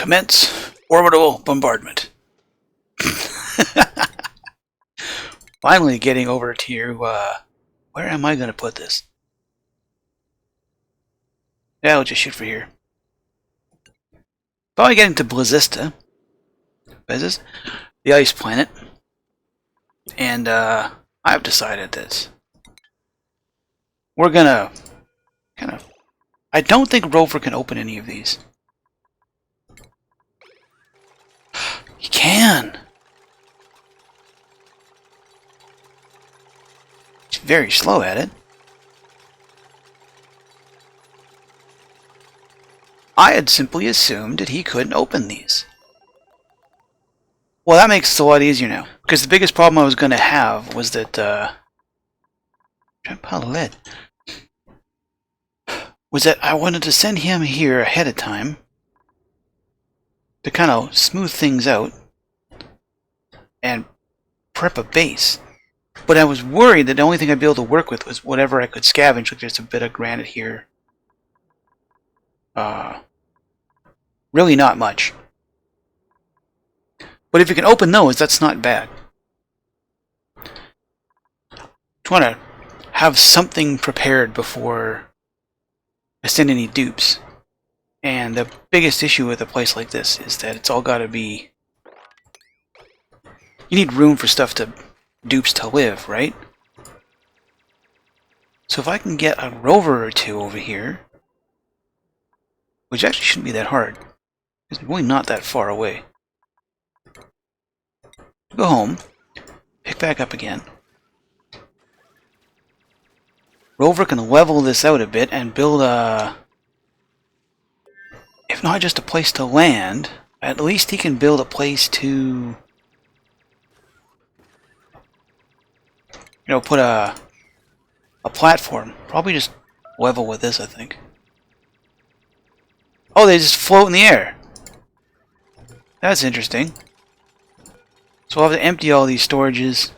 Commence orbital bombardment. Finally getting over to where am I going to put this? Yeah, I'll just shoot for here. Finally getting to Blizista. Blizzis, the ice planet. And I've decided that we're gonna kind of... I don't think Rover can open any of these. He can! He's very slow at it. I had simply assumed that he couldn't open these. Well, that makes it a lot easier now. Because the biggest problem I was going to have was that... pile of lead. Was that I wanted to send him here ahead of time to kind of smooth things out and prep a base. But I was worried that the only thing I'd be able to work with was whatever I could scavenge, like just a bit of granite here. Really not much. But if you can open those, that's not bad. Just want to have something prepared before I send any dupes. And the biggest issue with a place like this is that it's all got to be... You need room for stuff to... dupes to live, right? So if I can get a rover or two over here, which actually shouldn't be that hard. It's really not that far away. Go home, pick back up again. Rover can level this out a bit and build a... If not just a place to land, at least he can build a place to... You know, put a platform. Probably just level with this, I think. Oh, they just float in the air. That's interesting. So I'll have to empty all these storages.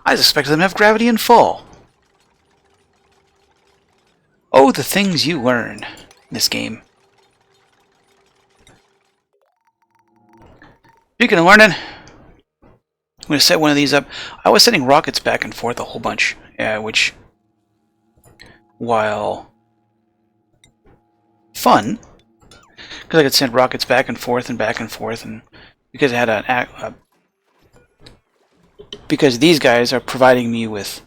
I expected them to have gravity and fall. Oh, the things you learn in this game. Speaking of learning, I'm going to set one of these up. I was setting rockets back and forth a whole bunch, which, while fun, because I could send rockets back and forth, and because I had because these guys are providing me with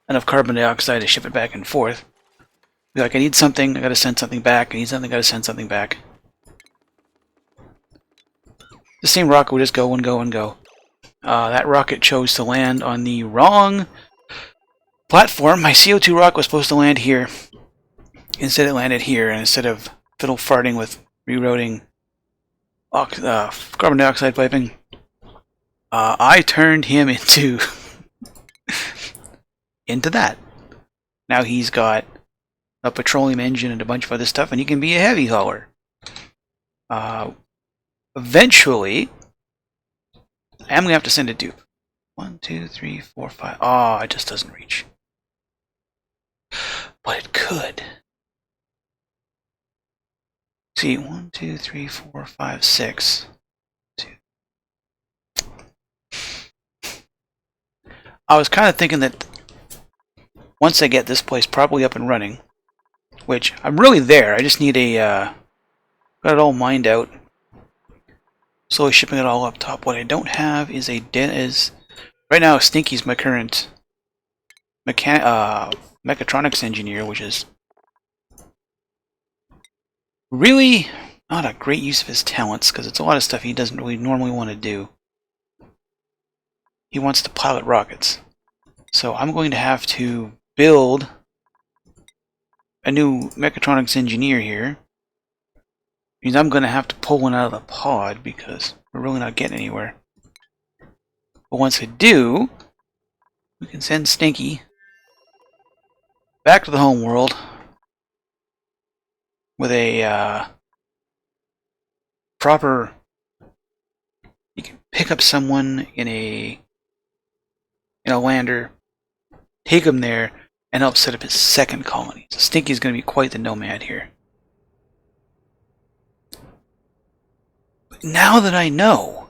enough carbon dioxide to ship it back and forth. Like, I need something, I gotta send something back. I need something, I gotta send something back. The same rocket would just go and go and go. That rocket chose to land on the wrong platform. My CO2 rocket was supposed to land here. Instead it landed here, and instead of fiddle farting with rerouting carbon dioxide piping, I turned him into into that. Now he's got a petroleum engine and a bunch of other stuff, and he can be a heavy hauler. Eventually, I'm gonna have to send a dupe. 1, 2, 3, 4, 5. Oh, it just doesn't reach. But it could. See, 1, 2, 3, 4, 5, 6. 2. I was kind of thinking that once I get this place probably up and running, which I'm really there, I just need a got it all mined out. Slowly shipping it all up top. What I don't have is right now Stinky's my current mechatronics engineer, which is really not a great use of his talents, because it's a lot of stuff he doesn't really normally want to do. He wants to pilot rockets. So I'm going to have to build a new mechatronics engineer here. Means I'm going to have to pull one out of the pod because we're really not getting anywhere. But once I do, we can send Stinky back to the home world with a proper... You can pick up someone in a lander, take him there, and help set up his second colony. So Stinky's going to be quite the nomad here. Now that I know,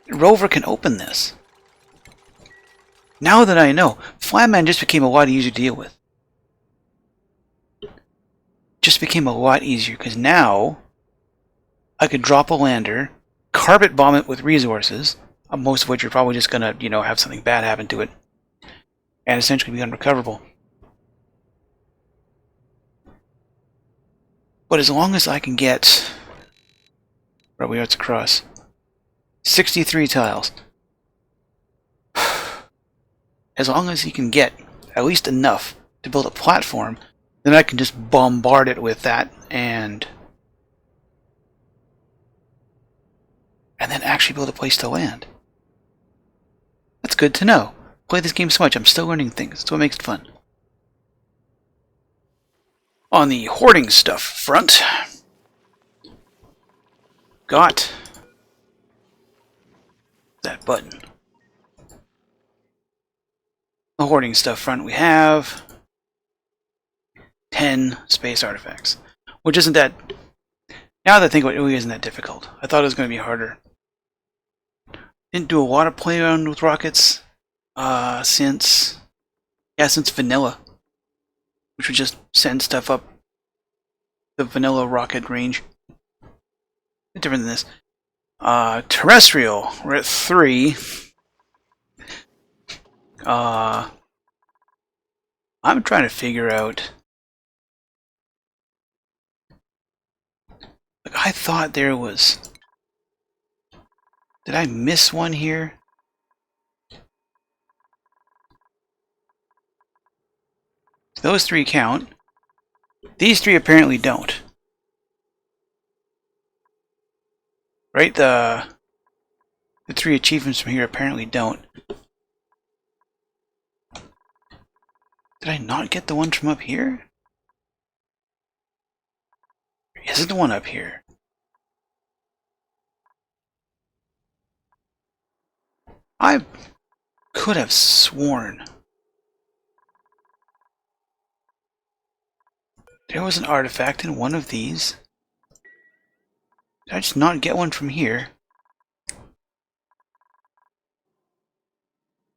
Rover can open this. Now that I know, Flyman just became a lot easier to deal with. Just became a lot easier because now I could drop a lander, carpet bomb it with resources, most of which are probably just gonna, have something bad happen to it, and essentially be unrecoverable. But as long as I can get, where we are, it's across 63 tiles. As long as he can get at least enough to build a platform, then I can just bombard it with that and then actually build a place to land. That's good to know. Play this game so much, I'm still learning things. That's what makes it fun. On the hoarding stuff front, got that button. The hoarding stuff front, we have 10 space artifacts, which isn't that, now that I think about it, really isn't that difficult. I thought it was going to be harder. Didn't do a lot of play around with rockets since vanilla, which would just send stuff up the vanilla rocket range. Different than this. Terrestrial, we're at 3. I'm trying to figure out. Like, I thought there was. Did I miss one here? Those 3 count. These 3 apparently don't. Right? The 3 achievements from here apparently don't. Did I not get the one from up here? Is it the one up here? I could have sworn there was an artifact in one of these. Did I just not get one from here?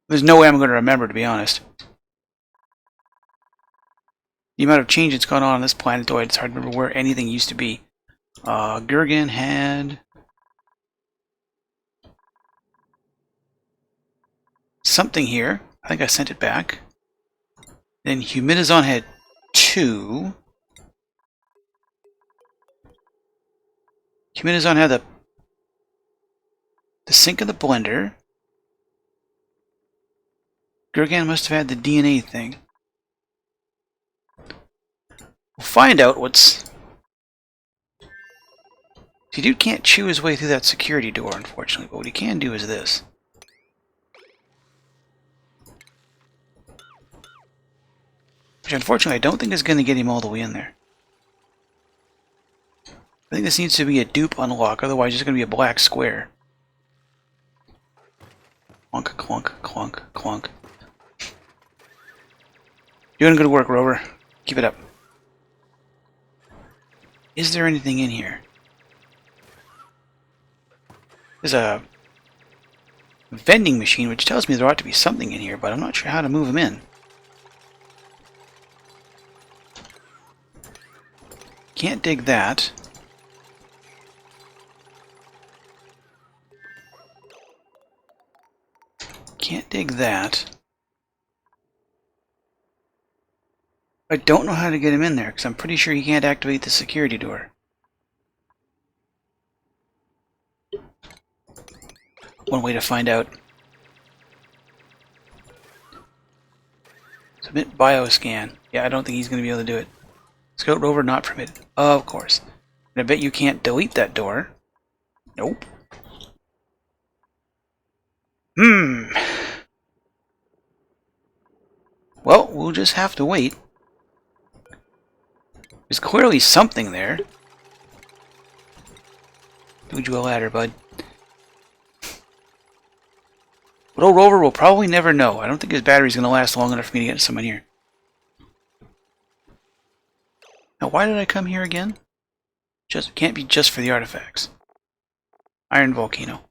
There's no way I'm going to remember, to be honest. The amount of change that's gone on this planetoid, it's hard to remember where anything used to be. Gurgan had something here. I think I sent it back. Then Humidazon had 2. Humidazon had the sink of the blender. Gurgan must have had the DNA thing. We'll find out what's... See, dude can't chew his way through that security door, unfortunately, but what he can do is this. Which, unfortunately, I don't think is going to get him all the way in there. I think this needs to be a dupe unlock, otherwise it's going to be a black square. Clunk, clunk, clunk, clunk. Doing good work, Rover. Keep it up. Is there anything in here? There's a vending machine, which tells me there ought to be something in here, but I'm not sure how to move them in. Can't dig that. Can't dig that. I don't know how to get him in there, because I'm pretty sure he can't activate the security door. One way to find out. Submit bioscan. Yeah, I don't think he's going to be able to do it. Scout Rover not permitted. Of course. And I bet you can't delete that door. Nope. Well, we'll just have to wait. There's clearly something there. Build you a ladder, bud. But old Rover will probably never know. I don't think his battery's going to last long enough for me to get someone here. Now, why did I come here again? Just can't be just for the artifacts. Iron volcano.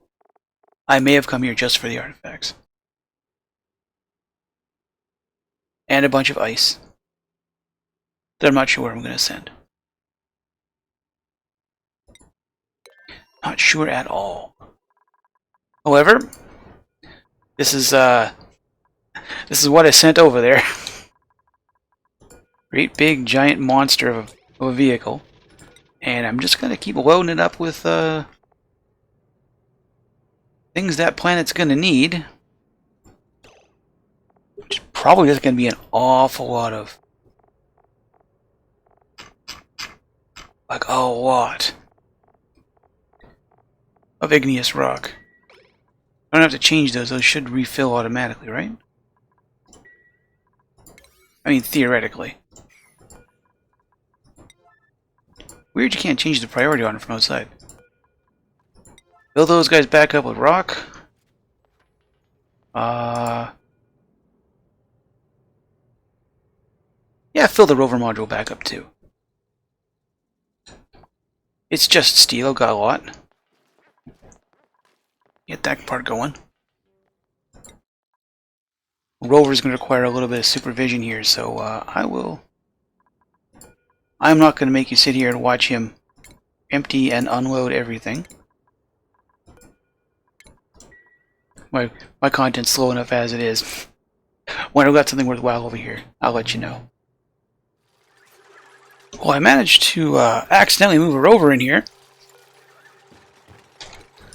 I may have come here just for the artifacts. And a bunch of ice that I'm not sure where I'm going to send. Not sure at all. However, this is what I sent over there. Great big giant monster of a vehicle. And I'm just going to keep loading it up with things that planet's going to need. Which probably is going to be an awful lot of... like a lot of igneous rock. I don't have to change those. Those should refill automatically, right? I mean, theoretically. Weird you can't change the priority on it from outside. Fill those guys back up with rock. Yeah, fill the rover module back up too. It's just steel, got a lot. Get that part going. Rover's going to require a little bit of supervision here, so I'm not going to make you sit here and watch him empty and unload everything. My content's slow enough as it is. When I've got something worthwhile over here, I'll let you know. Well, I managed to accidentally move a rover in here.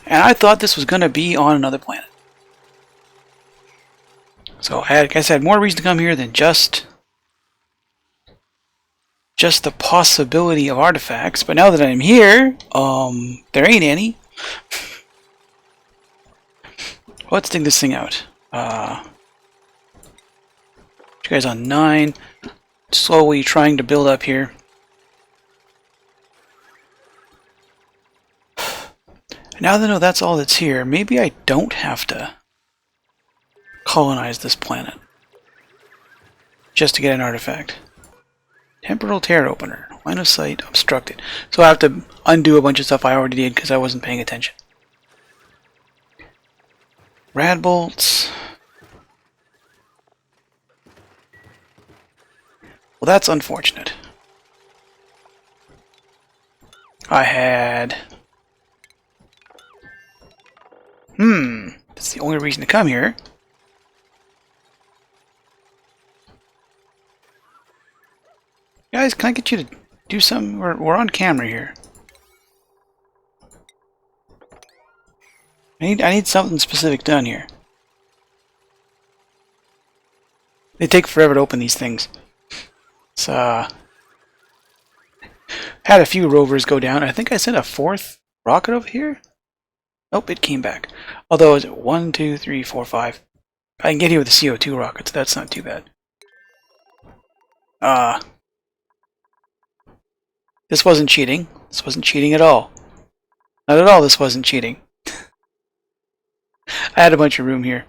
And I thought this was going to be on another planet. So I guess I had more reason to come here than just the possibility of artifacts. But now that I'm here, there ain't any. Let's dig this thing out. You guys on 9. Slowly trying to build up here. Now that I know that's all that's here, maybe I don't have to colonize this planet just to get an artifact. Temporal tear opener. Line of sight obstructed. So I have to undo a bunch of stuff I already did because I wasn't paying attention. Rad bolts. Well, that's unfortunate. I had... that's the only reason to come here. Guys, can I get you to do something? We're on camera here. I need something specific done here. They take forever to open these things. So, had a few rovers go down. I think I sent a 4th rocket over here. Nope, it came back. Although, is it 1, 2, 3, 4, 5? I can get here with the CO2 rockets. That's not too bad. This wasn't cheating. This wasn't cheating at all. Not at all, this wasn't cheating. I had a bunch of room here.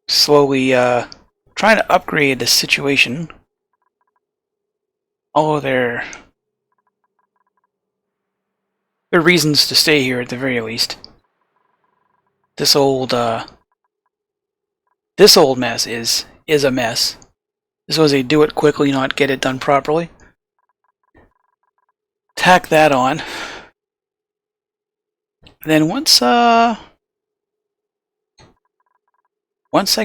Slowly, trying to upgrade the situation. All of their reasons to stay here at the very least. This old mess is a mess. This was a do it quickly, not get it done properly. Tack that on. And then once I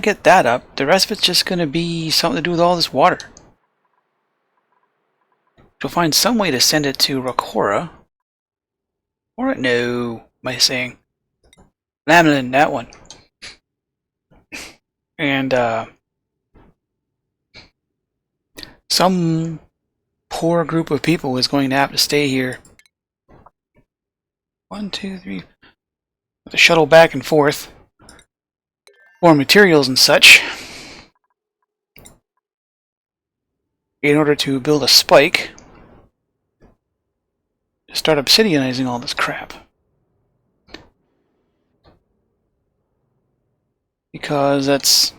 get that up, the rest of it's just gonna be something to do with all this water. We'll find some way to send it to Rakora. Or no, am I saying? Laminin, that one. And some poor group of people is going to have to stay here. 1, 2, 3. With a shuttle back and forth. For materials and such. In order to build a spike. To start obsidianizing all this crap. Because that's...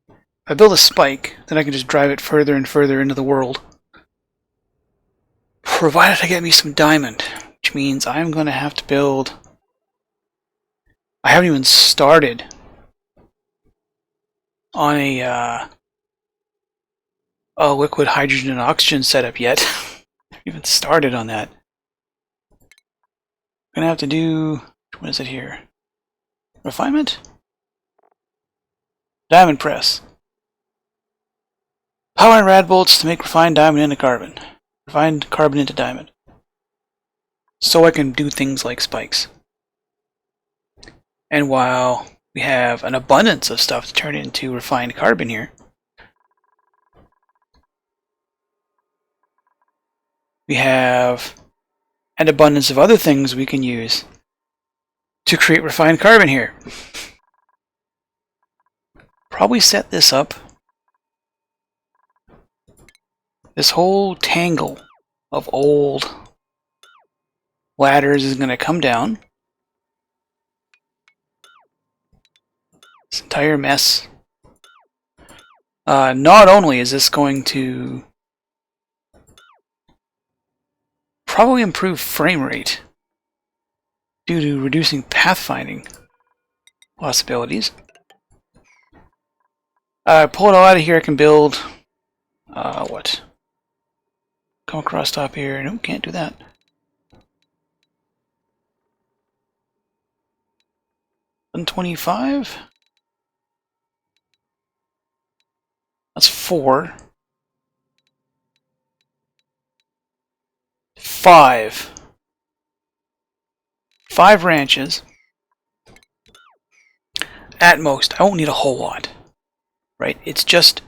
if I build a spike, then I can just drive it further and further into the world. Provided I get me some diamond, which means I'm going to have to build... I haven't even started on a liquid hydrogen and oxygen setup yet. I haven't even started on that. I'm going to have to do... what is it here? Refinement? Diamond press. Power and rad bolts to make refined diamond into carbon. Refined carbon into diamond. So I can do things like spikes. And while we have an abundance of stuff to turn into refined carbon here, we have an abundance of other things we can use to create refined carbon here. Probably set this up. This whole tangle of old ladders is going to come down. This entire mess. Not only is this going to probably improve frame rate due to reducing pathfinding possibilities. Pull it all out of here, I can build what? Come across top here. Nope, can't do that. $125? That's 4. 5. 5 ranches. At most. I won't need a whole lot. Right? It's just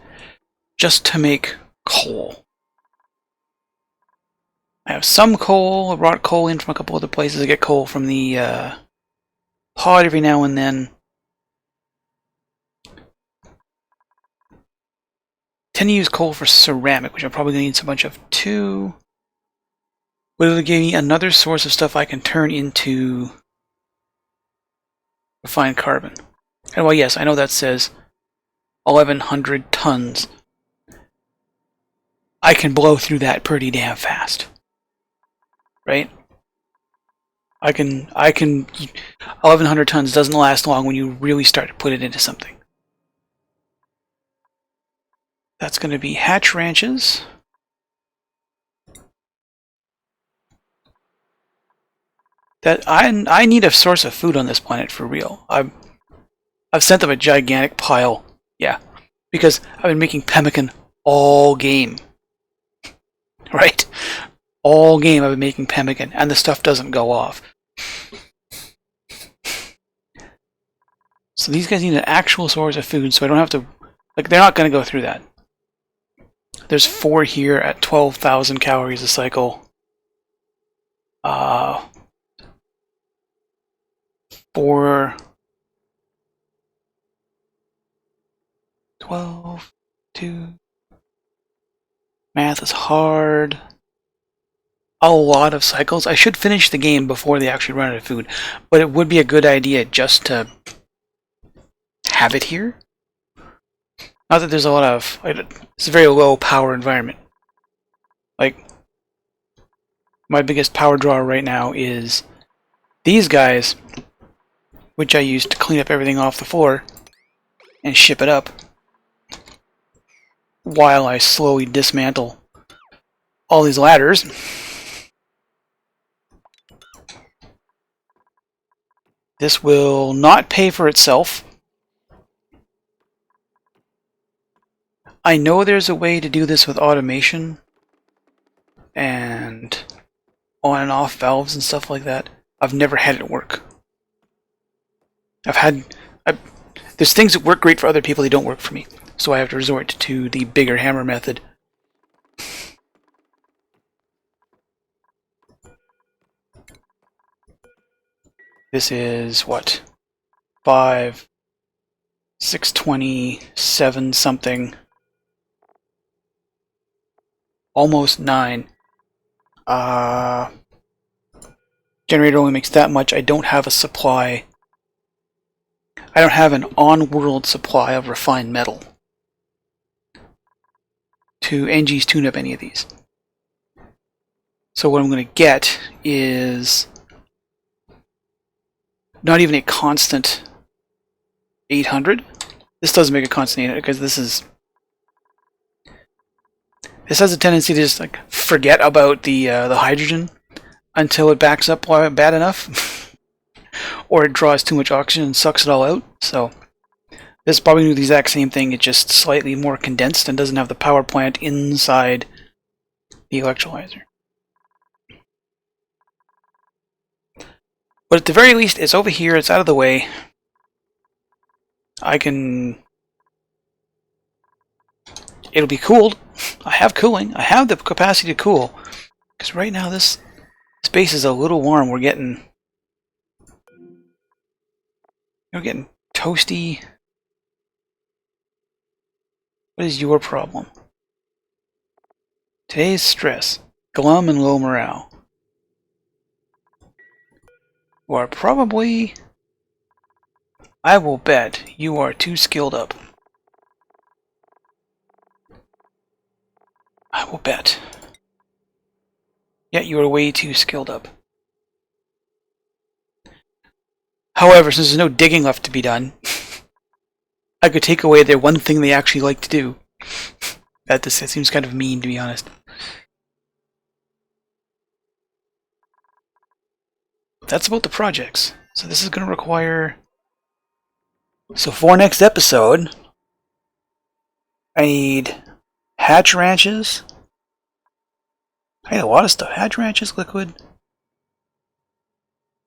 to make coal. I have some coal. I brought coal in from a couple other places. I get coal from the pod every now and then. Tend to use coal for ceramic, which I'm probably going to need a bunch of too. But it'll give me another source of stuff I can turn into refined carbon. And well, yes, I know that says 1,100 tons. I can blow through that pretty damn fast. Right? I can 1,100 tons doesn't last long when you really start to put it into something. That's going to be hatch ranches. That I need a source of food on this planet for real. I've sent them a gigantic pile. Yeah. Because I've been making pemmican all game. Right? All game I've been making pemmican, and the stuff doesn't go off. So these guys need an actual source of food, so I don't have to... Like, they're not going to go through that. There's 4 here at 12,000 calories a cycle. 4... 12... 2... Math is hard. A lot of cycles. I should finish the game before they actually run out of food, but it would be a good idea just to have it here. Not that there's a lot of... It's a very low power environment. Like, my biggest power draw right now is these guys, which I use to clean up everything off the floor and ship it up while I slowly dismantle all these ladders. This will not pay for itself. I know there's a way to do this with automation and on and off valves and stuff like that. I've never had it work. There's things that work great for other people, they don't work for me. So I have to resort to the bigger hammer method. This is what? 5, 627 something. Almost 9. Generator only makes that much. I don't have a supply. I don't have an on-world supply of refined metal to NG's tune up any of these. So what I'm going to get is not even a constant 800. This doesn't make a constant 800 because this has a tendency to just like forget about the hydrogen until it backs up bad enough, or it draws too much oxygen and sucks it all out. So this is probably do the exact same thing. It's just slightly more condensed and doesn't have the power plant inside the electrolyzer. But at the very least, it's over here. It's out of the way. It'll be cooled. I have cooling. I have the capacity to cool. Because right now this space is a little warm. We're getting toasty. What is your problem? Today's stress. Glum and low morale. You are probably... I will bet you are too skilled up. I will bet. Yeah, you are way too skilled up. However, since there's no digging left to be done, I could take away their one thing they actually like to do. That seems kind of mean, to be honest. That's about the projects. So this is going to require... So for next episode, I need hatch ranches. I need a lot of stuff. Hatch ranches, liquid,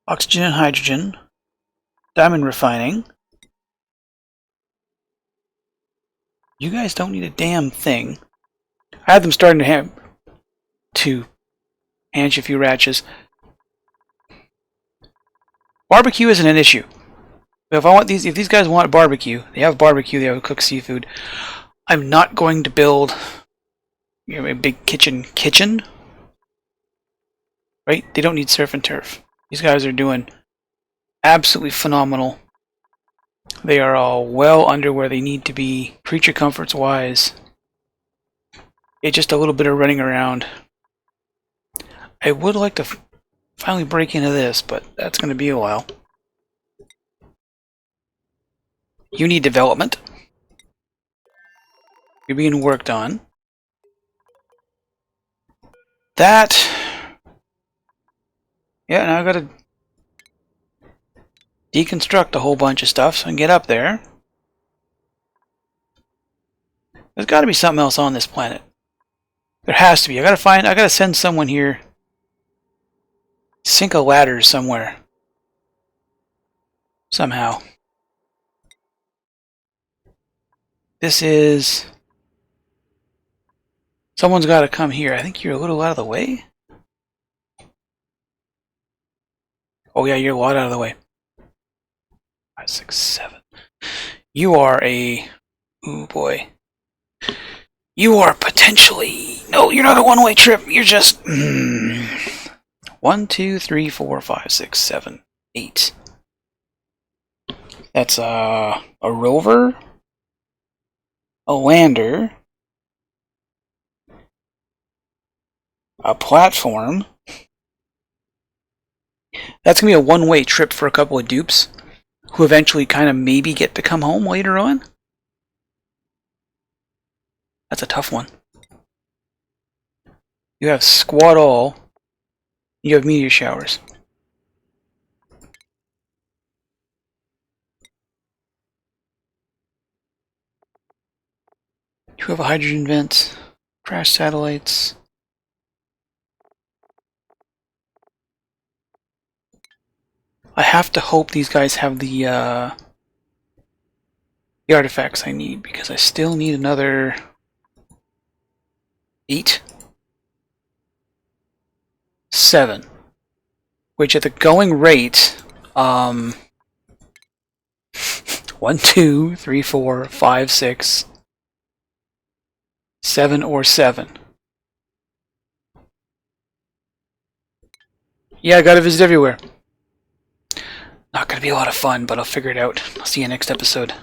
oxygen and hydrogen, diamond refining. You guys don't need a damn thing. I had them starting to hatch a few ratchets. Barbecue isn't an issue. But if these guys want barbecue, they have barbecue, they have cooked seafood. I'm not going to build a big kitchen. Right? They don't need surf and turf. These guys are doing absolutely phenomenal. They are all well under where they need to be, creature comforts wise. It's just a little bit of running around. I would like to finally break into this, but that's going to be a while. You need development. You're being worked on. That... Yeah, now I've got to deconstruct a whole bunch of stuff so I can get up there. There's got to be something else on this planet. There has to be. I gotta send someone here. Sink a ladder somewhere. Somehow. This is... Someone's got to come here. I think you're a little out of the way. Oh yeah, you're a lot out of the way. 5, 6, 7. You are a... Ooh boy. You are potentially... No, you're not a one-way trip. You're just... 1, 2, 3, 4, 5, 6, 7, 8. That's a rover. A lander. A platform. That's going to be a one-way trip for a couple of dupes who eventually kind of maybe get to come home later on. That's a tough one. You have squat all. You have meteor showers. You have a hydrogen vent. Crash satellites. I have to hope these guys have the artifacts I need, because I still need another 8, 7, which at the going rate, 1, 2, 3, 4, 5, 6, 7 or 7. Yeah, I gotta visit everywhere. Not gonna be a lot of fun, but I'll figure it out. I'll see you next episode.